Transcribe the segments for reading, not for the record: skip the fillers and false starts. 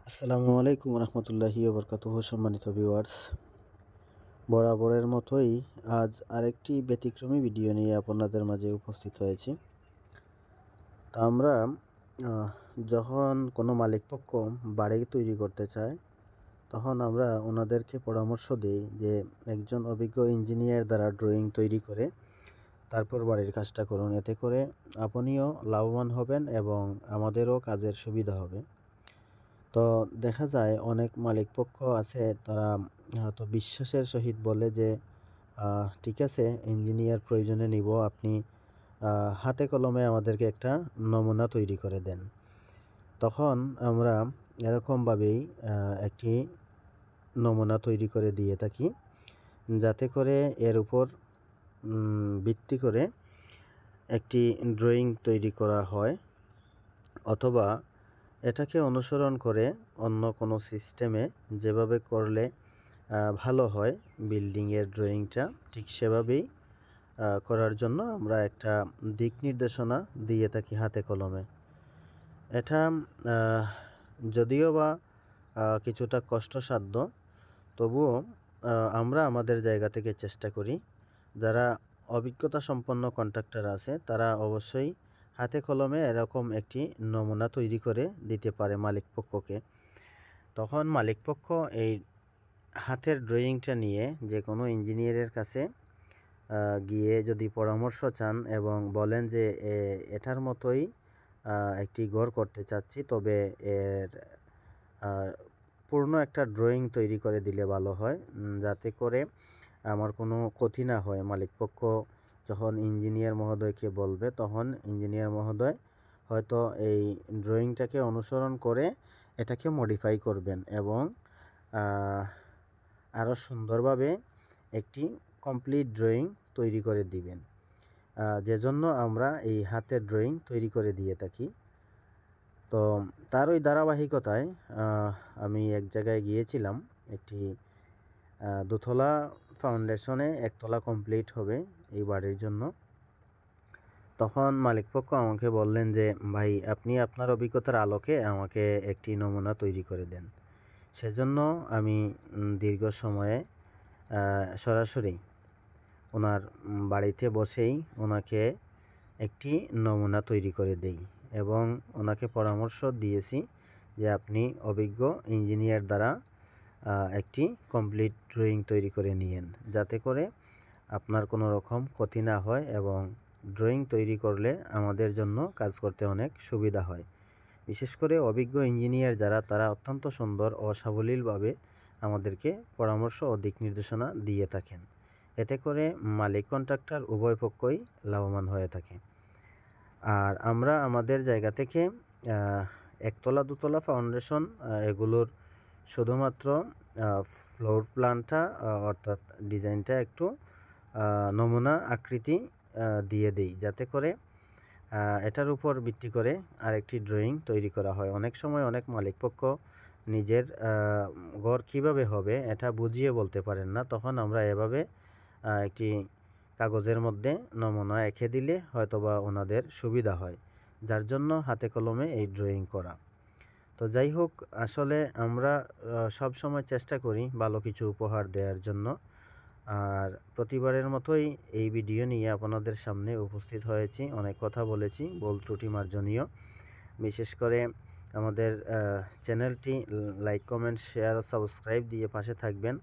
আসসালামু আলাইকুম রহমতুল্লাহি ওবরকাতুহু। সম্মানিত ভিউয়ার্স, বরাবরের মতোই আজ আরেকটি ব্যতিক্রমী ভিডিও নিয়ে আপনাদের মাঝে উপস্থিত হয়েছি। তা আমরা যখন কোনো মালিকপক্ষ বাড়ি তৈরি করতে চায় তখন আমরা ওনাদেরকে পরামর্শ দিই যে একজন অভিজ্ঞ ইঞ্জিনিয়ার দ্বারা ড্রয়িং তৈরি করে তারপর বাড়ির কাজটা করুন। এতে করে আপনিও লাভবান হবেন এবং আমাদেরও কাজের সুবিধা হবে। তো দেখা যায় অনেক মালিকপক্ষ আছে, তারা হয়তো বিশ্বাসের সহিত বলে যে ঠিক আছে, ইঞ্জিনিয়ার প্রয়োজনে নিব, আপনি হাতে কলমে আমাদেরকে একটা নমুনা তৈরি করে দেন। তখন আমরা এরকমভাবেই একটি নমুনা তৈরি করে দিয়ে থাকি, যাতে করে এর উপর ভিত্তি করে একটি ড্রয়িং তৈরি করা হয়, অথবা এটাকে অনুসরণ করে অন্য কোনো সিস্টেমে যেভাবে করলে ভালো হয় বিল্ডিংয়ের ড্রয়িংটা, ঠিক সেভাবেই করার জন্য আমরা একটা দিক নির্দেশনা দিয়ে থাকি হাতে কলমে। এটা যদিও বা কিছুটা কষ্টসাধ্য, তবুও আমরা আমাদের জায়গা থেকে চেষ্টা করি। যারা অভিজ্ঞতা সম্পন্ন কন্ট্রাক্টর আছে তারা অবশ্যই হাতে কলমে এরকম একটি নমুনা তৈরি করে দিতে পারে মালিকপক্ষকে। তখন মালিকপক্ষ এই হাতের ড্রয়িংটা নিয়ে যে কোনো ইঞ্জিনিয়ারের কাছে গিয়ে যদি পরামর্শ চান এবং বলেন যে এটার মতোই একটি ঘর করতে চাচ্ছি, তবে এর পূর্ণ একটা ড্রয়িং তৈরি করে দিলে ভালো হয়, যাতে করে আমার কোনো ক্ষতি না হয়। মালিকপক্ষ যখন ইঞ্জিনিয়ার মহোদয়কে বলবে তখন ইঞ্জিনিয়ার মহোদয় হয়তো এই ড্রয়িংটাকে অনুসরণ করে এটাকে মডিফাই করবেন এবং আরও সুন্দরভাবে একটি কমপ্লিট ড্রয়িং তৈরি করে দিবেন, যে জন্য আমরা এই হাতের ড্রয়িং তৈরি করে দিয়ে থাকি। তো তার ওই ধারাবাহিকতায় আমি এক জায়গায় গিয়েছিলাম, একটি দোতলা ফাউন্ডেশনে একতলা কমপ্লিট হবে এই বাড়ির জন্য। তখন মালিকপক্ষ আমাকে বললেন যে ভাই, আপনি আপনার অভিজ্ঞতার আলোকে আমাকে একটি নমুনা তৈরি করে দেন। সেজন্য আমি দীর্ঘ সময়ে সরাসরি ওনার বাড়িতে বসেই ওনাকে একটি নমুনা তৈরি করে দেই এবং ওনাকে পরামর্শ দিয়েছি যে আপনি অভিজ্ঞ ইঞ্জিনিয়ার দ্বারা একটি কমপ্লিট ড্রয়িং তৈরি করে নিয়েন, যাতে করে আপনার কোনো রকম ক্ষতি না হয় এবং ড্রয়িং তৈরি করলে আমাদের জন্য কাজ করতে অনেক সুবিধা হয়। বিশেষ করে অভিজ্ঞ ইঞ্জিনিয়ার যারা, তারা অত্যন্ত সুন্দর ও সাবলীলভাবে আমাদেরকে পরামর্শ ও দিক নির্দেশনা দিয়ে থাকেন। এতে করে মালিক কন্ট্রাক্টর উভয় পক্ষই লাভবান হয়ে থাকে। আর আমরা আমাদের জায়গা থেকে একতলা দুতলা ফাউন্ডেশন এগুলোর শুধুমাত্র ফ্লোর প্ল্যানটা অর্থাৎ ডিজাইনটা একটু নমুনা আকৃতি দিয়ে দেই, যাতে করে এটার উপর ভিত্তি করে আরেকটি ড্রয়িং তৈরি করা হয়। অনেক সময় অনেক মালিকপক্ষ নিজের ঘর কীভাবে হবে এটা বুঝিয়ে বলতে পারেন না, তখন আমরা এভাবে একটি কাগজের মধ্যে নমুনা এঁকে দিলে হয়তোবা ওনাদের সুবিধা হয়, যার জন্য হাতে কলমে এই ড্রয়িং করা। তো যাই হোক, আসলে আমরা সব সময় চেষ্টা করি ভালো কিছু উপহার দেওয়ার জন্য। আর প্রতিবারের মতোই এই ভিডিও নিয়ে আপনাদের সামনে উপস্থিত হয়েছি। অনেক কথা বলেছি, ভুল ত্রুটি মার্জনীয়। বিশেষ করে আমাদের চ্যানেলটি লাইক, কমেন্ট, শেয়ার ও সাবস্ক্রাইব দিয়ে পাশে থাকবেন,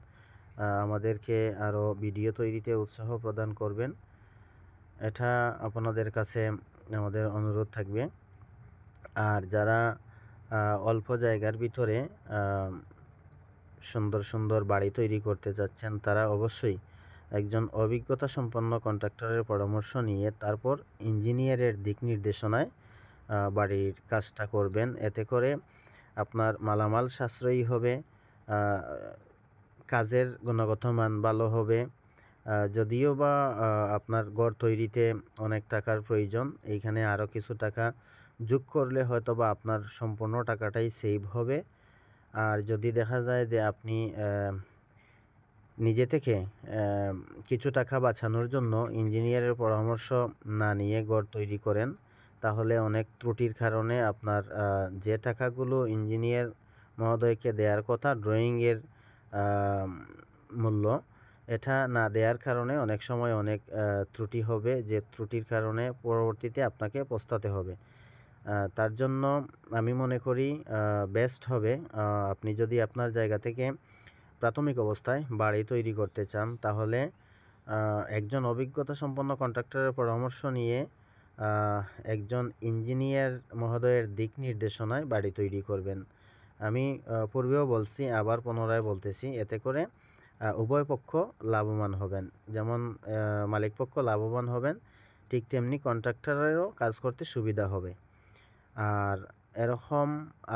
আমাদেরকে আরও ভিডিও তৈরিতে উৎসাহ প্রদান করবেন, এটা আপনাদের কাছে আমাদের অনুরোধ থাকবে। আর যারা অল্প জায়গার ভিতরে সুন্দর সুন্দর বাড়ি তৈরি করতে যাচ্ছেন, তারা অবশ্যই একজন অভিজ্ঞতা সম্পন্ন কন্ট্রাক্টরের পরামর্শ নিয়ে তারপর ইঞ্জিনিয়ারের দিক নির্দেশনায় বাড়ির কাজটা করবেন। এতে করে আপনার মালামাল সাশ্রয়ী হবে, কাজের গুণগত মান ভালো হবে। যদিও বা আপনার ঘর তৈরিতে অনেক টাকার প্রয়োজন, এইখানে আরও কিছু টাকা যোগ করলে হয়তো বা আপনার সম্পূর্ণ টাকাটাই সেভ হবে। আর যদি দেখা যায় যে আপনি নিজে থেকে কিছু টাকা বাঁচানোর জন্য ইঞ্জিনিয়ারের পরামর্শ না নিয়ে ঘর তৈরি করেন, তাহলে অনেক ত্রুটির কারণে আপনার যে টাকাগুলো ইঞ্জিনিয়ার মহোদয়কে দেওয়ার কথা ড্রয়িংয়ের মূল্য, এটা না দেওয়ার কারণে অনেক সময় অনেক ত্রুটি হবে, যে ত্রুটির কারণে পরবর্তীতে আপনাকে পস্তাতে হবে। তার জন্য আমি মনে করি বেস্ট হবে আপনি যদি আপনার জায়গা থেকে প্রাথমিক অবস্থায় বাড়ি তৈরি করতে চান, তাহলে একজন অভিজ্ঞতা সম্পন্ন কন্ট্রাক্টরের পরামর্শ নিয়ে একজন ইঞ্জিনিয়ার মহোদয়ের দিক নির্দেশনায় বাড়ি তৈরি করবেন। আমি পূর্বেও বলছি, আবার পুনরায় বলতেছি, এতে করে উভয় পক্ষ লাভবান হবেন। যেমন মালিক পক্ষ লাভবান হবেন, ঠিক তেমনি কন্ট্রাক্টরেরও কাজ করতে সুবিধা হবে। আর এরকম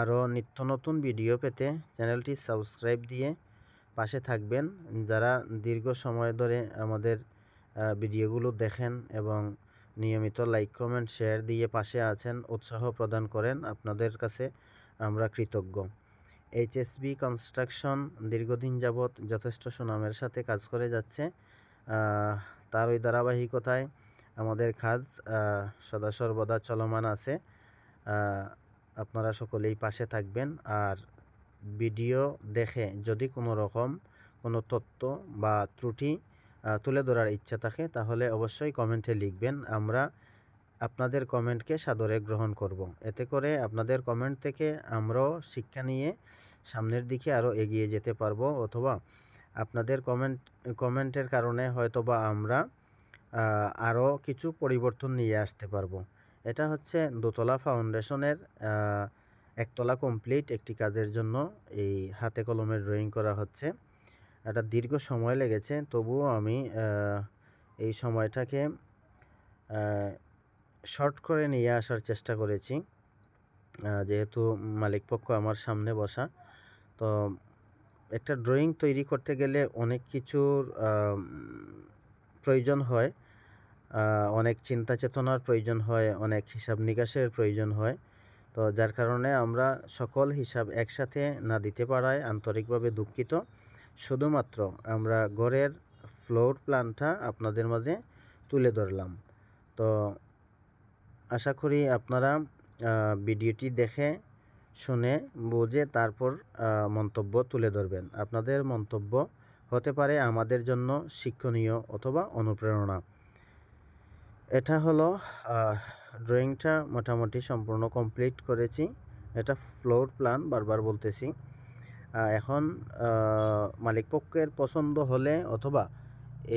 আরও নিত্য নতুন ভিডিও পেতে চ্যানেলটি সাবস্ক্রাইব দিয়ে পাশে থাকবেন। যারা দীর্ঘ সময় ধরে আমাদের ভিডিওগুলো দেখেন এবং নিয়মিত লাইক কমেন্ট শেয়ার দিয়ে পাশে আছেন, উৎসাহ প্রদান করেন, আপনাদের কাছে আমরা কৃতজ্ঞ। এইচএসবি কনস্ট্রাকশন দীর্ঘদিন যাবৎ যথেষ্ট সুনামের সাথে কাজ করে যাচ্ছে। তার ওই ধারাবাহিকতায় আমাদের কাজ সদা সর্বদা চলমান আছে। আপনারা সকলেই পাশে থাকবেন। আর ভিডিও দেখে যদি কোনো রকম কোনো তথ্য বা ত্রুটি তুলে ধরার ইচ্ছা থাকে, তাহলে অবশ্যই কমেন্টে লিখবেন। আমরা আপনাদের কমেন্টকে সাদরে গ্রহণ করব। এতে করে আপনাদের কমেন্ট থেকে আমরাও শিক্ষা নিয়ে সামনের দিকে আরও এগিয়ে যেতে পারবো, অথবা আপনাদের কমেন্টের কারণে হয়তোবা আমরা আরও কিছু পরিবর্তন নিয়ে আসতে পারবো। এটা হচ্ছে দোতলা ফাউন্ডেশনের একতলা কমপ্লিট একটি কাজের জন্য এই হাতে কলমের ড্রয়িং করা হচ্ছে। এটা দীর্ঘ সময় লেগেছে, তবুও আমি এই সময়টাকে শর্ট করে নিয়ে আসার চেষ্টা করেছি, যেহেতু মালিকপক্ষ আমার সামনে বসা। তো একটা ড্রয়িং তৈরি করতে গেলে অনেক কিছুর প্রয়োজন হয়, অনেক চিন্তা চেতনার প্রয়োজন হয়, অনেক হিসাব নিকাশের প্রয়োজন হয়। তো যার কারণে আমরা সকল হিসাব একসাথে না দিতে পারায় আন্তরিকভাবে দুঃখিত। শুধুমাত্র আমরা ঘরের ফ্লোর প্ল্যানটা আপনাদের মাঝে তুলে ধরলাম। তো আশা করি আপনারা ভিডিওটি দেখে শুনে বুঝে তারপর মন্তব্য তুলে ধরবেন। আপনাদের মন্তব্য হতে পারে আমাদের জন্য শিক্ষণীয় অথবা অনুপ্রেরণা। এটা হলো ড্রয়িংটা মোটামুটি সম্পূর্ণ কমপ্লিট করেছি। এটা ফ্লোর প্ল্যান, বারবার বলতেছি। এখন মালিকপক্ষের পছন্দ হলে অথবা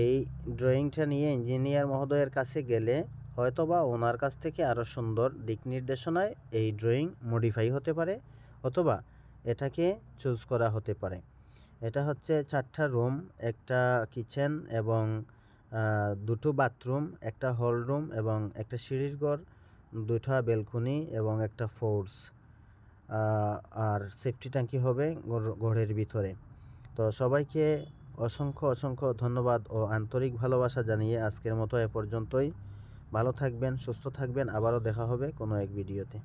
এই ড্রয়িংটা নিয়ে ইঞ্জিনিয়ার মহোদয়ের কাছে গেলে হয়তোবা ওনার কাছ থেকে আরও সুন্দর দিক নির্দেশনায় এই ড্রয়িং মডিফাই হতে পারে, অথবা এটাকে চুজ করা হতে পারে। এটা হচ্ছে 4টা রুম, একটা কিচেন এবং 2টো বাথরুম, একটা হল রুম এবং একটা সিঁড়ির ঘর, 2টা বেলকনি এবং একটা ফোর্স, আর সেফটি ট্যাঙ্কি হবে ঘরের ভিতরে। তো সবাইকে অসংখ্য ধন্যবাদ ও আন্তরিক ভালোবাসা জানিয়ে আজকের মতো এ পর্যন্তই। ভালো থাকবেন, সুস্থ থাকবেন, আবারও দেখা হবে কোনো এক ভিডিওতে।